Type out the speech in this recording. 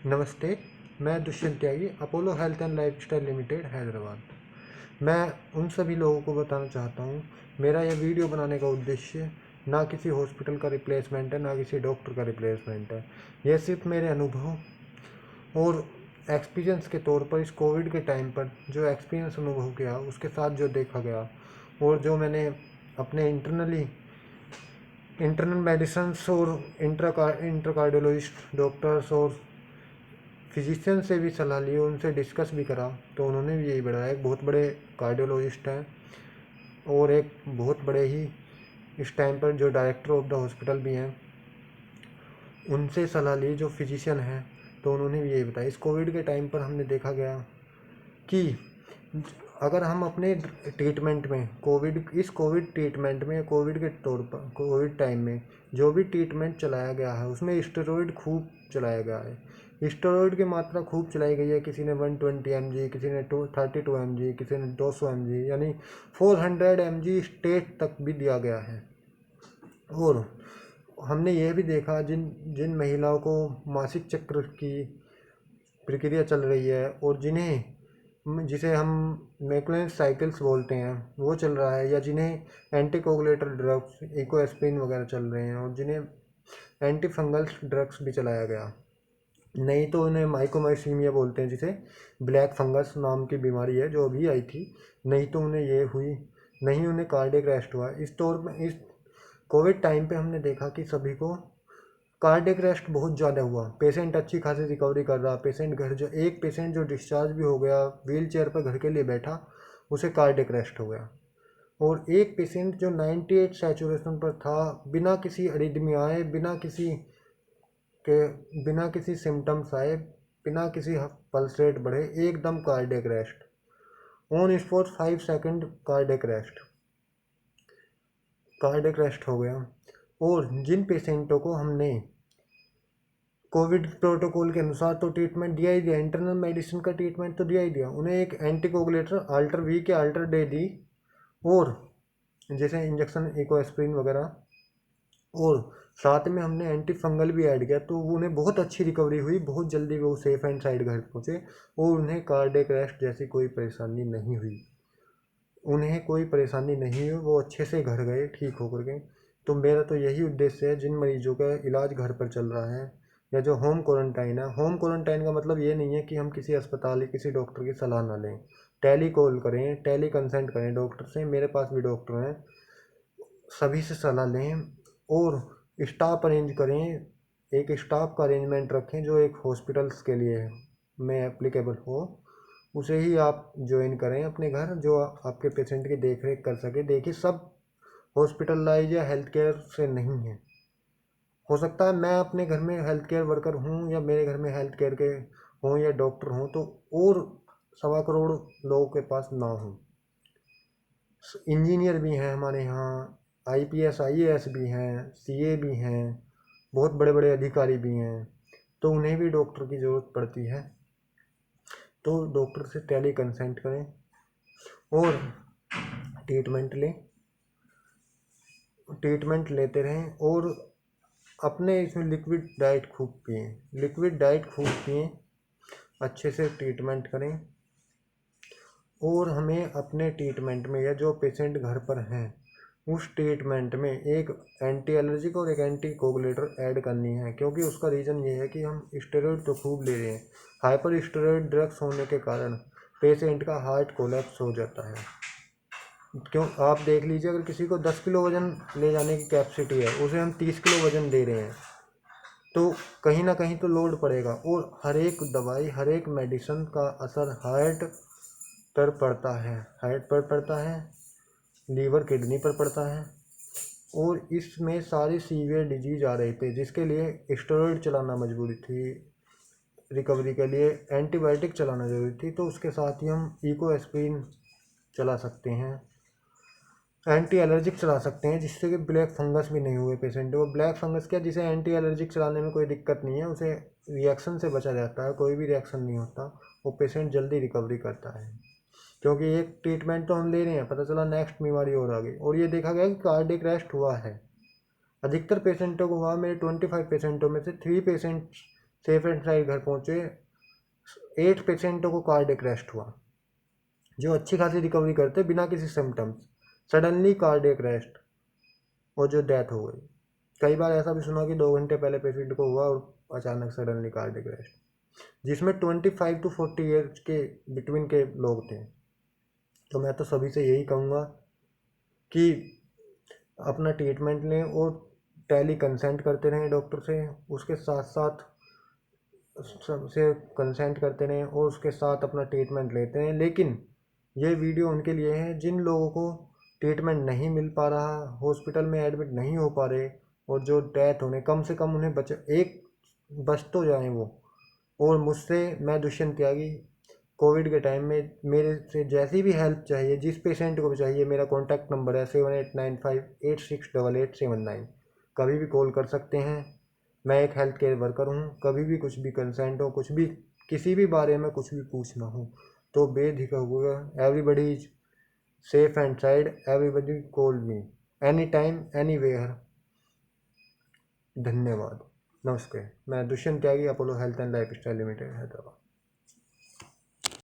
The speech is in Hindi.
नमस्ते। मैं Dushyant Tyagi, Apollo Health and Lifestyle Limited, Hyderabad. मैं उन सभी लोगों को बताना चाहता हूँ, मेरा यह वीडियो बनाने का उद्देश्य ना किसी हॉस्पिटल का रिप्लेसमेंट है, ना किसी डॉक्टर का रिप्लेसमेंट है। यह सिर्फ मेरे अनुभव और एक्सपीरियंस के तौर पर इस कोविड के टाइम पर जो एक्सपीरियंस अनुभव किया, उसके साथ जो देखा गया और जो मैंने अपने इंटरनल मेडिसन्स और इंटर कार्डियोलॉजिस्ट डॉक्टर्स और फिजिशियन से भी सलाह ली, उनसे डिस्कस भी करा, तो उन्होंने भी यही बताया। एक बहुत बड़े कार्डियोलॉजिस्ट हैं और एक बहुत बड़े ही इस टाइम पर जो डायरेक्टर ऑफ द हॉस्पिटल भी हैं, उनसे सलाह ली जो फिजिशियन हैं, तो उन्होंने भी यही बताया। इस कोविड के टाइम पर हमने देखा गया कि अगर हम अपने ट्रीटमेंट में कोविड ट्रीटमेंट में, कोविड के तौर पर कोविड टाइम में जो भी ट्रीटमेंट चलाया गया है, उसमें स्टेरॉयड खूब चलाया गया है। स्टेरॉयड की मात्रा खूब चलाई गई है। किसी ने 120 mg, किसी ने 32 mg, किसी ने 200 mg, यानी 400 mg स्टेट तक भी दिया गया है। और हमने यह भी देखा, जिन जिन महिलाओं को मासिक चक्र की प्रक्रिया चल रही है और जिसे हम मैकुलेंस साइकिल्स बोलते हैं, वो चल रहा है, या जिन्हें एंटीकोगुलेटर ड्रग्स, इकोएस्प्रिन वगैरह चल रहे हैं, और जिन्हें एंटी फंगल ड्रग्स भी चलाया गया, नहीं तो उन्हें माइकोमाइसीमिया बोलते हैं, जिसे ब्लैक फंगस नाम की बीमारी है जो अभी आई थी, नहीं तो उन्हें ये हुई, नहीं उन्हें कार्डियक अरेस्ट हुआ। इस कोविड टाइम पे हमने देखा कि सभी को कार्डियक अरेस्ट बहुत ज़्यादा हुआ। पेशेंट अच्छी खासी रिकवरी कर रहा, एक पेशेंट जो डिस्चार्ज भी हो गया, व्हील चेयर पर घर के लिए बैठा, उसे कार्डियक अरेस्ट हो गया। और एक पेशेंट जो 98 सैचुरेशन पर था, बिना किसी अरिदमिया आए, बिना किसी सिम्टम्स आए, बिना किसी पल्स रेट बढ़े, एकदम cardiac arrest, on spot 5 second cardiac arrest हो गया। और जिन पेशेंटों को हमने कोविड प्रोटोकॉल के अनुसार तो ट्रीटमेंट दिया ही दिया, इंटरनल मेडिसिन का ट्रीटमेंट तो दिया ही दिया, उन्हें एक एंटीकोगुलेटर अल्टर वी के अल्टर डे दी, और जैसे इंजेक्शन इकोएस्प्रिन वगैरह, और साथ में हमने एंटी फंगल भी ऐड किया, तो उन्हें बहुत अच्छी रिकवरी हुई, बहुत जल्दी वो सेफ एंड साइड घर पहुँचे, और उन्हें कार्डियक अरेस्ट जैसी कोई परेशानी नहीं हुई। वो अच्छे से घर गए ठीक होकर के। तो मेरा तो यही उद्देश्य है, जिन मरीजों का इलाज घर पर चल रहा है, या जो होम क्वारंटाइन है, होम क्वारंटाइन का मतलब ये नहीं है कि हम किसी अस्पताल या किसी डॉक्टर की सलाह ना लें। टेली कॉल करें, टेली कंसल्ट करें डॉक्टर से, मेरे पास भी डॉक्टर हैं, सभी से सलाह लें, और स्टाफ अरेंज करें, एक स्टाफ का अरेंजमेंट रखें जो एक हॉस्पिटल्स के लिए में एप्लीकेबल हो, उसे ही आप ज्वाइन करें अपने घर, जो आपके पेशेंट की देख रेख कर सके। देखिए, सब हॉस्पिटलाइज या हेल्थ केयर से नहीं है। हो सकता है मैं अपने घर में हेल्थ केयर वर्कर हूँ, या मेरे घर में हेल्थ केयर के हों या डॉक्टर हों, तो और 1.25 करोड़ लोगों के पास ना हो। इंजीनियर भी हैं हमारे यहाँ, IPS IAS भी हैं, CA भी हैं, बहुत बड़े बड़े अधिकारी भी हैं, तो उन्हें भी डॉक्टर की ज़रूरत पड़ती है। तो डॉक्टर से टेली कंसल्ट करें और ट्रीटमेंट लें, ट्रीटमेंट लेते रहें, और अपने इसमें लिक्विड डाइट खूब पिएँ, अच्छे से ट्रीटमेंट करें। और हमें अपने ट्रीटमेंट में, या जो पेशेंट घर पर हैं, उस ट्रीटमेंट में एक एंटी एलर्जिक और एक एंटी कोगुलेटर ऐड करनी है, क्योंकि उसका रीज़न ये है कि हम स्टेरॉइड तो खूब ले रहे हैं। हाइपर स्टेरॉइड ड्रग्स होने के कारण पेशेंट का हार्ट कोलैप्स हो जाता है। क्यों, आप देख लीजिए, अगर किसी को 10 किलो वजन ले जाने की कैपेसिटी है, उसे हम 30 किलो वजन दे रहे हैं, तो कहीं ना कहीं तो लोड पड़ेगा। और हर एक दवाई, हर एक मेडिसिन का असर हार्ट पर पड़ता है, लीवर किडनी पर पड़ता है, और इसमें सारी सीवियर डिजीज आ रही थी, जिसके लिए स्टेरॉइड चलाना मजबूरी थी, रिकवरी के लिए एंटीबायोटिक चलाना ज़रूरी थी। तो उसके साथ ही हम इकोएस्प्रिन चला सकते हैं, एंटी एलर्जिक चला सकते हैं, जिससे कि ब्लैक फंगस भी नहीं हुए पेशेंट को। ब्लैक फंगस क्या, जिसे एंटी एलर्जिक चलाने में कोई दिक्कत नहीं है, उसे रिएक्शन से बचा जाता है, कोई भी रिएक्शन नहीं होता, वो पेशेंट जल्दी रिकवरी करता है। क्योंकि एक ट्रीटमेंट तो हम ले रहे हैं, पता चला नेक्स्ट बीमारी और आ गई, और ये देखा गया कि कार्डियक अरेस्ट हुआ है, अधिकतर पेशेंटों को हुआ। मेरे 25 पेशेंटों में से 3 पेशेंट्स सेफ एंड साइड घर पहुँचे, 8 पेशेंटों को कार्डियक अरेस्ट हुआ, जो अच्छी खासी रिकवरी करते बिना किसी सिम्टम्स, सडनली कार्डियक अरेस्ट और जो डेथ हो गई। कई बार ऐसा भी सुना कि 2 घंटे पहले पेशेंट को हुआ और अचानक सडनली कार्डियक अरेस्ट, जिसमें 25 to 40 ईयर्स के बिटवीन के लोग थे। तो मैं तो सभी से यही कहूँगा कि अपना ट्रीटमेंट लें और टेली कंसल्ट करते रहें डॉक्टर से, उसके साथ साथ सबसे कंसल्ट करते रहें और उसके साथ अपना ट्रीटमेंट लेते हैं। लेकिन ये वीडियो उनके लिए है जिन लोगों को ट्रीटमेंट नहीं मिल पा रहा, हॉस्पिटल में एडमिट नहीं हो पा रहे, और जो डेथ होने, कम से कम उन्हें बच तो जाएं वो। और मुझसे, मैं दुष्यंत त्यागी, कोविड के टाइम में मेरे से जैसी भी हेल्प चाहिए, जिस पेशेंट को भी चाहिए, मेरा कॉन्टैक्ट नंबर है 7895868879। कभी भी कॉल कर सकते हैं। मैं एक हेल्थ केयर वर्कर हूँ। कभी भी कुछ भी कंसर्न हो, कुछ भी, किसी भी बारे में कुछ भी पूछना हो तो बेझिझक होगा। Everybody is safe and side, everybody call me any time anywhere. धन्यवाद, नमस्ते। मैं Dushyant Tyagi, Apollo Health and Lifestyle Limited, Hyderabad.